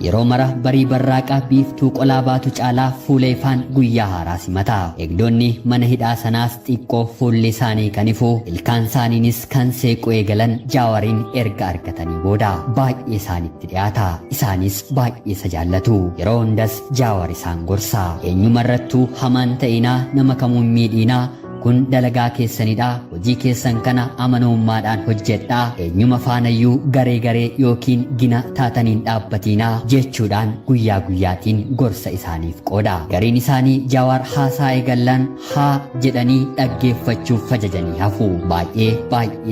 yeroo mara barii barraaqa biiftuu qolaa baatu caalaa fuula ifaan guyyaa haaraa simata. Eegdonni mana hidhaa sanaas xiqqoo fuulli isaanii kan ifu ilkaan isaaniinis kan seequ eegalan Jawaariin erga argatanii booda baay'ee isaanitti dhiyaata. Isaanis baay'ee isa jaallatu. Yeroo hundas Jawaar isaan gorsa. Eenyumarrattuu hamaan ta'inaa nama kamuun miidhiinaa kun dalagaa keessanidha. Hojii keessan kana amanamummaadhaan hojjedhaa. Eenyuma faanayyuu garee garee yookiin gina taataniin dhaabbatiinaa jechuudhaan guyyaa guyyaatiin gorsa isaaniif qooda. Gariin isaanii Jawaar haasaa eegallaan haa jedhanii dhaggeeffachuuf fajajanii hafu. Baay'ee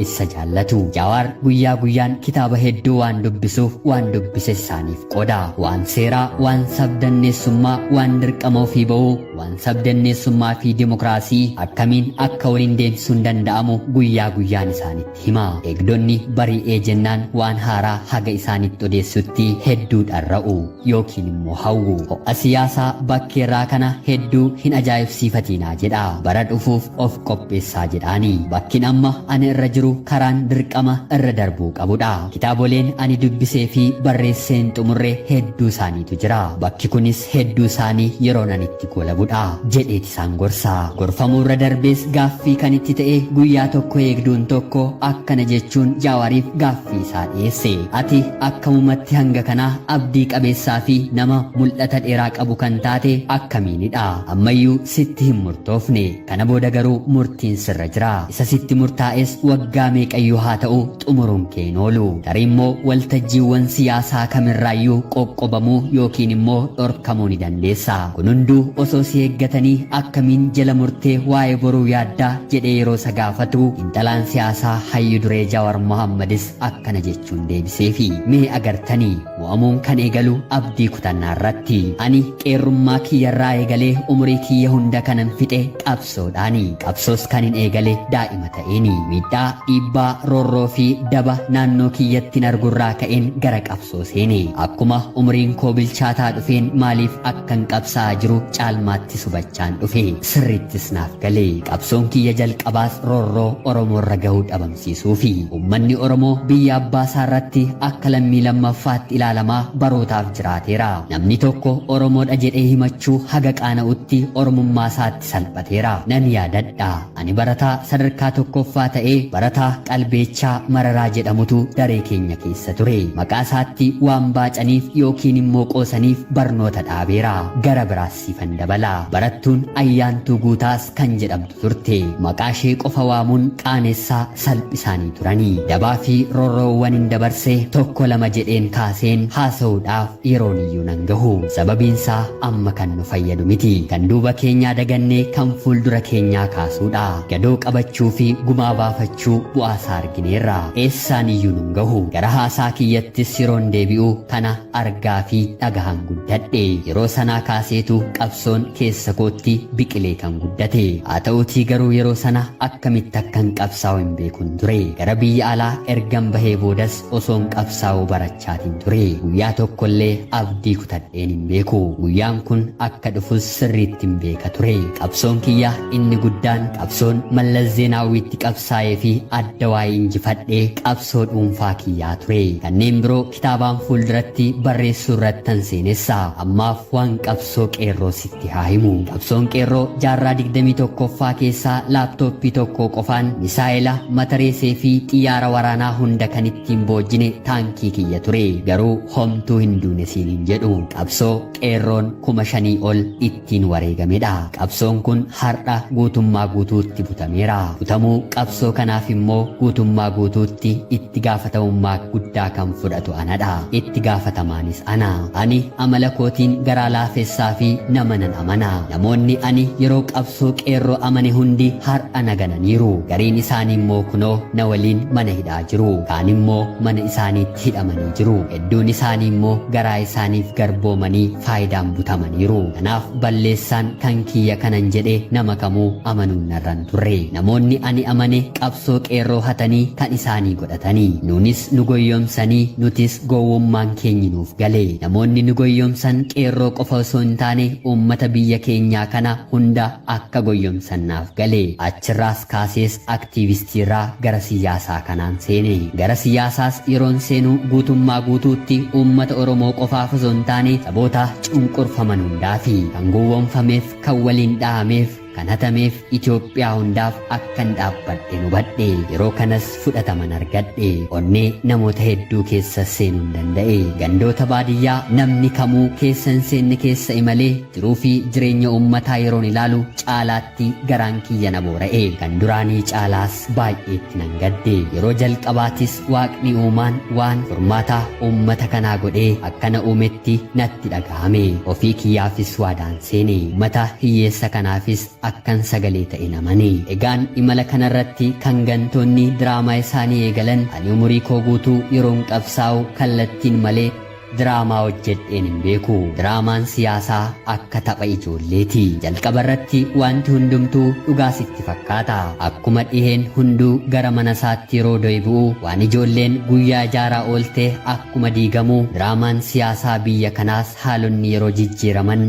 isa jaallatu. Jawaar guyyaa guyyaan kitaaba hedduu waan dubbisuuf waan dubbise isaaniif qooda. Waan seeraa, waan sabdanneessummaa, waan dirqama ofii ba'uu, waan sabdanneessummaa fi dimokiraasii akkamiin akka waliin deemsisuun danda'amu guyyaa guyyaan isaanitti hima. Eegdonni bari'ee jennaan waan haaraa haga isaanitti odeessutti hedduu dharra'u yookiin immoo hawwu. Ho'a siyaasaa bakkeerraa kana hedduu hin ajaa'ibsiifatiinaa jedha. Bara dhufuuf of qopheessaa jedhaani. Bakkin amma ani irra jiru karaan dirqama irra darbuu qabudha. Kitaaboleen ani dubbisee fi barreesseen xumurre hedduu isaaniitu jira. Bakki kunis hedduu isaanii yeroon ani itti goolabudha jedheeti isaan gorsa. Gorfamuu irra darbee gaaffii kan itti ta'e guyyaa tokko eegduun tokko akkana jechuun Jawaariif gaaffii isaa dhiyeesse. Ati akkamumatti hanga kanaa abdii qabeessaa fi nama mul'ata dheeraa qabu kan taate akkamiinidha? Ammayyuu sitti hin murtoofne. Kana booda garuu murtiin sirra jira. Isa sitti murtaa'es waggaa meeqayyuu haa ta'u xumuruun kee hin oolu. Tarii immoo waltajjiiwwan siyaasaa kamirraayyuu qoqqobamuu yookiin immoo dhorkamuu ni dandeessa. Kun hunduu osoo si eeggatanii akkamiin jala murtee waa'ee boruu yaaddaa jedhee yeroo isa gaafatu intalaan siyaasaa hayyu duree Jawaar Mohammadis akkana jechuun deebiseefi mee agartanii mo'amuun kan eegalu abdii kutannaa irratti. Ani qeerrummaa kiyyarraa eegalee umurii kiyya hunda kanan fixe qabsoodhaani. Qabsoos kan hin eegale daa'ima ta'eeni. Miidhaa, dhiibbaa, roorroo fi daba naannoo kiyyattiin argurraa ka'een gara qabsoo seene. Akkuma umuriin koo bilchaataa dhufeen maaliif akkan qabsaa'aa jiru caalmaatti subachaan dhufe. Sirrittis naaf gale. Qabsoon kiyya jalqabaas roorroo Oromoo irra gahuu dhabamsiisuu fi uummanni Oromoo biyya abbaa isaa irratti akka lammii lammaffaatti ilaalamaa barootaaf jiraateera. Namni tokko Oromoodha jedhee himachuu haga qaana'utti Oromummaa isaatti salphateera. Nan yaadadha. Ani barataa sadarkaa tokkoffaa ta'ee barataa Qalbeechaa Mararaa jedhamutu daree keenya keessa ture. Maqaa isaatti waan baacaniif yookiin immoo qoosaniif barnoota dhaabeera. Gara biraas siifan dabala. Barattuun Ayyaantuu Guutaas kan jedhamtu turte. Maqaa ishee qofa waamuun qaanessaa salphisaanii turanii. Dabaa fi roorroowwan hin dabarse tokko lama jedheen kaaseen haasa'uudhaaf yeroon iyyuu nan gahu. Sababiinsaa amma kan nu fayyadu miti. Kan duuba keenyaa dagannee kan fuuldura keenyaa kaasuudha. Gadoo qabachuu fi gumaa baafachuu bu'aasaa argineerra. Eessaan iyyuu nun gahu. Gara haasaa kiyyattis yeroon deebi'u kana argaa fi dhagahan guddadhe. Yeroo sanaa kaaseetu qabsoon keessa kootti biqilee kan guddate. Haa ta'uutii garuu yeroo sana akkamitti akkan qabsaa'u hin beekun ture. Gara biyya alaa ergan bahee boodas osoon qabsaa'uu barachaatiin ture. Guyyaa tokkollee abdii kutadheen hin beeku. Guyyaan kun akka dhufus sirriitti hin beeka ture. Qabsoon kiyya inni guddaan qabsoon Mallas Zeenaawwiitti qabsaa'ee fi adda waa'ee injifadhee qabsoo dhuunfaa kiyyaa ture. Kanneen biroo kitaabaan fuulduratti barreessuu irrattan seenessa. Ammaaf waan qabsoo qeerroo sitti haa himu. Qabsoon qeerroo jaarraa 21ffaa keessaa laaptooppii tokko qofaan misaa'ela matareesee fi xiyyaara waraanaa hunda kan ittiin boojjine taankii kiyya ture. Garuu homtuu hin duune siin hin jedhu. Qabsoo qeerroon 5,000 ol ittiin wareegamedha. Qabsoon kun har'a guutummaa guutuutti butameera. Butamuu qabsoo kanaaf immoo guutummaa guutuutti itti gaafatamummaa guddaa kan fudhatu anadha. Itti gaafatamaanis ana. Ani amala kootiin garaa laafessaa fi nama nan amana. Namoonni ani yeroo qabsoo qeerroo amane hundi har'a nagananiiru. Gariin isaanii immoo kunoo na waliin mana hidhaa jiru. Kaan immoo mana isaaniitti hidhamanii jiru. Hedduun isaanii immoo garaa isaaniif garboomanii faayidaan butamaniiru. Kanaaf balleessaan kan kiyya kanan jedhe nama kamuu amanuun narran turre. Namoonni ani amane qabsoo qeerroo hatanii kan isaanii godhatanii. Nuunis nu goyyomsanii nutis gowwummaan keenyi nuuf gale. Namoonni nu goyyomsan qeerroo qofa osoo hin taane uummata biyya keenyaa kana hunda akka goyyomsannaaf gale. Achirraas kaasees aktiivistiirraa gara siyaasaa kanaan seene. Gara siyaasaas yeroon seenu guutummaa guutuutti uummata Oromoo qofaaf osoo hin taane saboota cunqurfaman hundaafi kan gowwoomfameef kan waliin dhahameef kan hatameef Itoophiyaa hundaaf akkan dhaabbadhe hubadhe. Yeroo kanas fudhataman argadhe. Onnee namoota hedduu keessa seenuu hin danda'e. Gandoota baadiyyaa namni kamuu keessa hin seenne keessa imalee jiruu fi jireenya uummataa yeroon ilaalu caalaatti garaan kiyya na boora'e. Kan duraanii caalaas baay'eetti nan gadde. Yeroo jalqabaatis Waaqni uumaan waan furmaata uummata kanaa godhee akkana uumetti natti dhagahame. Ofii kiyyaafis waadaan seene. Uummata hiyyeessa kanaafis akkan sagalee ta'e namani. Egaan imala kanarratti kan gantoonni diraamaa isaanii eegalan ani umurii koo guutuu yeroon qabsaa'u kallattiin malee diraamaa hojjedheen hin beeku. Diraamaan siyaasaa akka tapha ijoolleeti. Jalqaba irratti wanti hundumtuu dhugaa sitti fakkaata. Akkuma dhiheen hunduu gara mana isaatti yeroo deebi'u waan ijoolleen guyyaa ijaaraa oolte akkuma diigamu diraamaan siyaasaa biyya kanaas haalonni yeroo jijjiiraman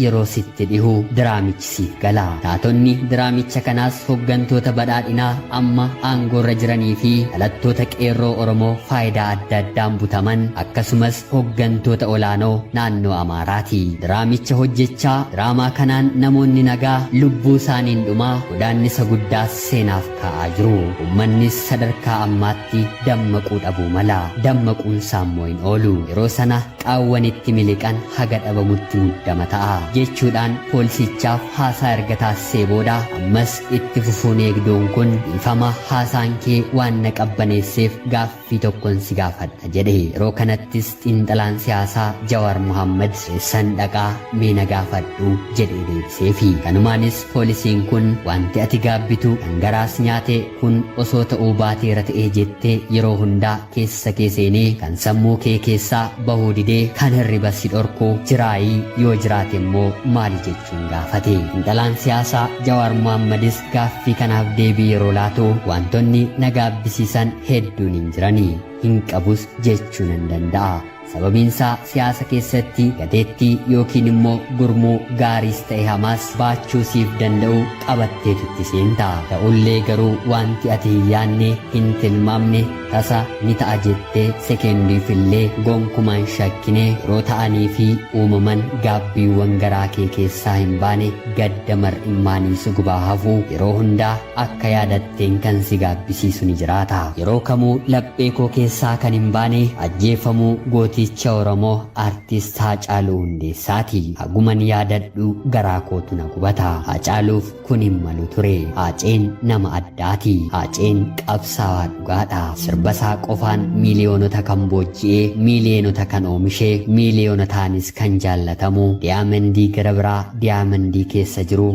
yeroo sitti dhihu diraamichi siif gala. Taatonni diraamicha kanaas hoggantoota badhaadhinaa amma aangoorra jiranii fi dhalattoota qeerroo Oromoo faayidaa adda addaan butaman akkasumas hoggantoota olaanoo naannoo Amaaraati. Diraamicha hojjechaa diraamaa kanaan namoonni nagaa lubbuu isaaniin dhumaa godaannisa guddaas seenaaf kaa'aa jiru. Uummannis sadarkaa ammaatti dammaquu dhabuu mala. Dammaquun saammoo hin oolu. Yeroo sana qaawwanitti miliqan haga dhabamutti muddama ta'a jechuudhaan poolisichaaf haasaa erga taasisee booda ammas itti fufuun eegduun kun dhiifama haasaan kee waan na qabbaneesseef gaaffii tokkon si gaafadha jedhe. Yeroo kanattis xiinxalaan siyaasaa Jawaar Mohaammed eessan dhaqaa mee na gaafadhu jedhee deebiseefi. Kanumaanis poolisiin kun wanti ati gaabbitu dhangaraas nyaate kun osoo ta'uu baateera ta'ee jettee yeroo hundaa keessa kee seenee kan sammuu kee keessaa bahuu didee kan hirriba si dhorku jiraayii yoo jiraate immoo maali jechuun gaafate. Xiinxalaan siyaasaa Jawaar Mohaammadis gaaffii kanaaf deebii yeroo laatu wantoonni na gaabbisiisan hedduun hin jiranii hin qabus jechuu nan danda'a. Sababiinsaa siyaasa keessatti gateettii yookiin immoo gurmuu gaariis ta'e hamaas baachuu siif danda'u qabatteetutti seenta. Ta'ullee garuu wanti ati hin yaanne hin tilmaamne tasa ni ta'a jettee sekendiifillee gonkumaan shakkine yeroo ta'anii fi uumaman gaabbiiwwan garaa kee keessaa hin baane gadda mar'immaanii si gubaa hafuu yeroo hundaa akka yaadatteen kan si gaabbisiisu ni jiraata. Yeroo kamuu laphee koo keessaa kan hin baane ajjeefamuu gooticha Oromoo artist Haacaaluu Hundeessaati. Haguman yaadadhu garaa kootu na gubata. Haacaaluuf kun hin malu ture. Haaceen nama addaati. Haaceen qabsaawaa dhugaadha. Sirbasaa qofaan miiliyoonota kan boojji'ee miiliyoonota kan oomishee miiliyoonotaanis kan jaallatamu diyaamandii gara biraa diyaamandii keessa jiru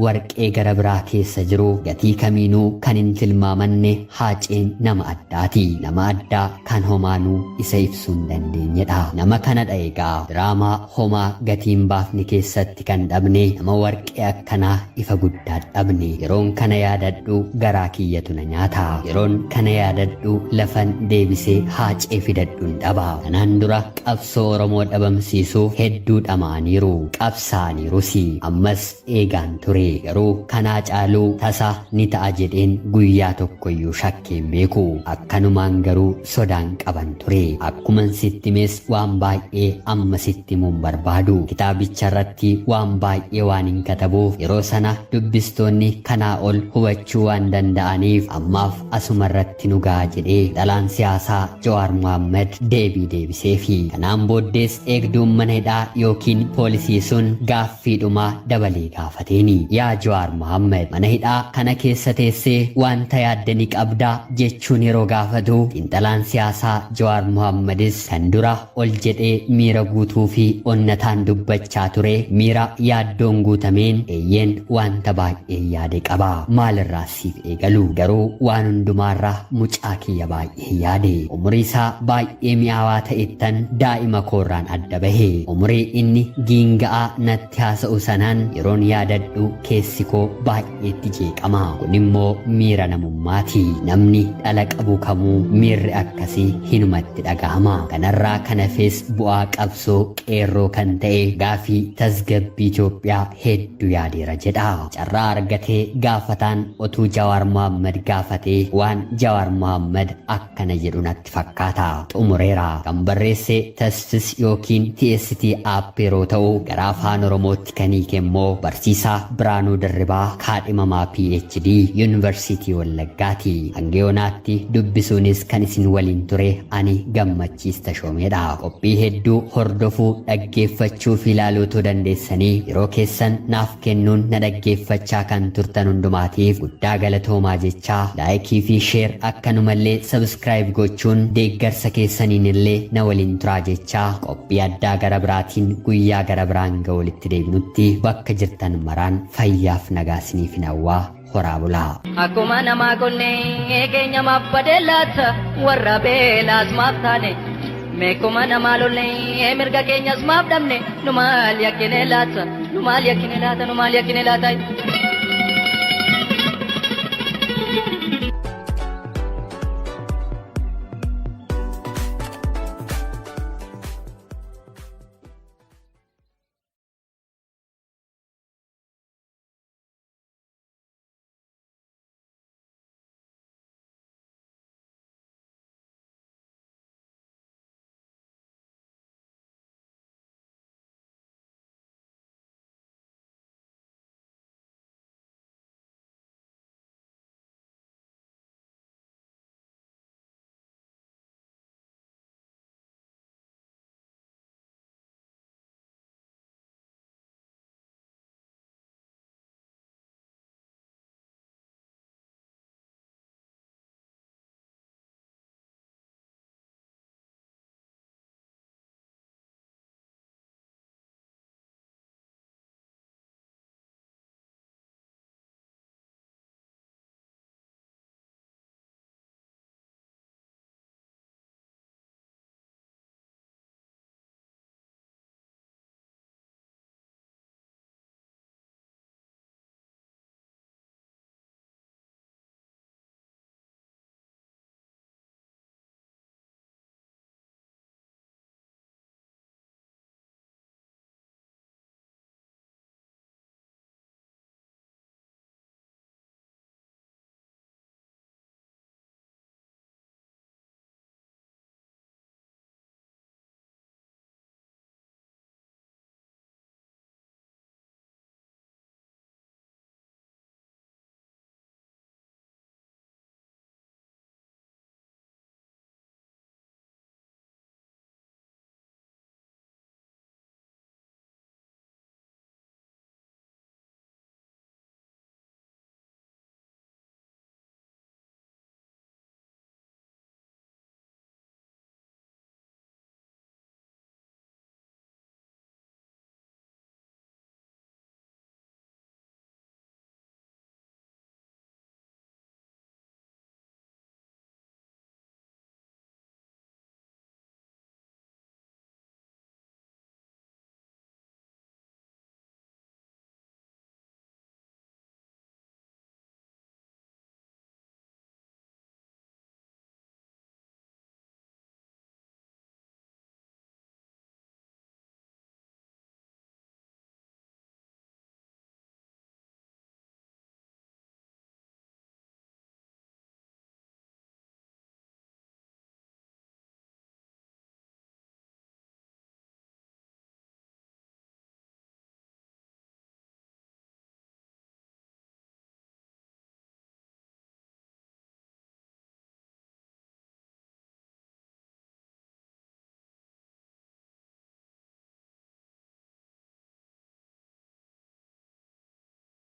warqee gara biraa keessa jiru gatii kamiinuu kan hin tilmaamanne Haaceen nama addaati. Nama addaa kan homaanuu isa ibsuu hin dandeenyedha. Nama kanadha egaa diraamaa homaa gatiin baafni keessatti kan dhabne nama warqee akkanaa ifa guddaa dhabne. Yeroon kana yaadadhu garaa kiyyatu na nyaata. Yeroon kana yaadadhu lafan deebisee Haacee fidadhuun dhaba. Kanaan dura qabsoo Oromoo dhabamsiisuuf hedduu dhama'aniiru qabsaa'aniirus. Ammas eegaan ture. Garuu kanaa caaluu tasa ni ta'a jedheen guyyaa tokkoyyuu shakkeen beeku. Akkanumaan garuu sodaan qaban ture. Akkuman sitti mes waan baay'ee amma sitti mun barbaadu. Kitaabicha irratti waan baay'ee waan hin katabuuf yeroo sana dubbistoonni kanaa ol hubachuu waan danda'aniif ammaaf asuma irratti nu ga'a jedhee dhalaan siyaasaa Jawaar Mohaammed deebii deebiseefi. Kanaan booddees eegduun mana hidhaa yookiin poolisii sun gaaffiidhuma dabalee gaafateeni. Yaa Jawaar Mohaammed mana hidhaa kana keessa teessee wanta yaadda ni qabdaa jechuun yeroo gaafatu xiinxalaan siyaasaa Jawaar Mohaammadis kan dura ol jedhee miira guutuu fi onnataan dubbachaa ture miira yaaddoon guutameen eeyyeen wanta baay'ee yaade qaba. Maalirraa siif eegalu garuu waan hundumaarraa mucaa kiyya baay'ee yaade. Umurii isaa baay'ee mi'aawaa ta'ettan daa'ima koorraan adda bahe. Umurii inni giinga'aa natti haasa'u sanaan yeroon yaadadhu keessi koo baay'eetti jeeqama. Kun immoo miira namummaati. Namni dhala qabu kamuu miirri akkasii hinumatti dhagahama. kanarraa kanafis bu'aa qabsoo qeerroo kan ta'e gaafii tasgabbii Itoophiyaa hedduu yaadeera jedha. Carraa argatee gaafataan otuu Jawaar Mohaammed gaafatee waan Jawaar Mohaammed akkana jedhu natti fakkaata. Xumureera. Kan barreesse Tasfis yookiin TST app yeroo ta'u gara afaan Oromootti kan hiike immoo barsiisaa Biraanuu Dirribaa kaadhimamaa PhD Yuunivarsiitii Wallaggaati. Hanga yoonaatti dubbisuunis kan isin waliin ture ani Gammachiis Tashoomeedha. Qophii hedduu hordofuu dhaggeeffachuu fi ilaaluu dandeessanii yeroo keessan naaf kennuun na dhaggeeffachaa kan turtan hundumaatiif guddaa galatoomaa jechaa laayikii fi sheer akkanumallee sabskiraayib gochuun deeggarsa keessaniin illee na waliin turaa jechaa qophii addaa gara biraatiin guyyaa gara biraan ga walitti deebinutti bakka jirtan maraan fayyaaf nagaa isiniif hawwaa horaa bulaa. Akkuma namaa konnee keenya mabbadee laata warra beelaas maaf taane meekuma namaa lollee mirga keenyas maaf dhabne nu maal yakkine laata nu maal yakkine laata.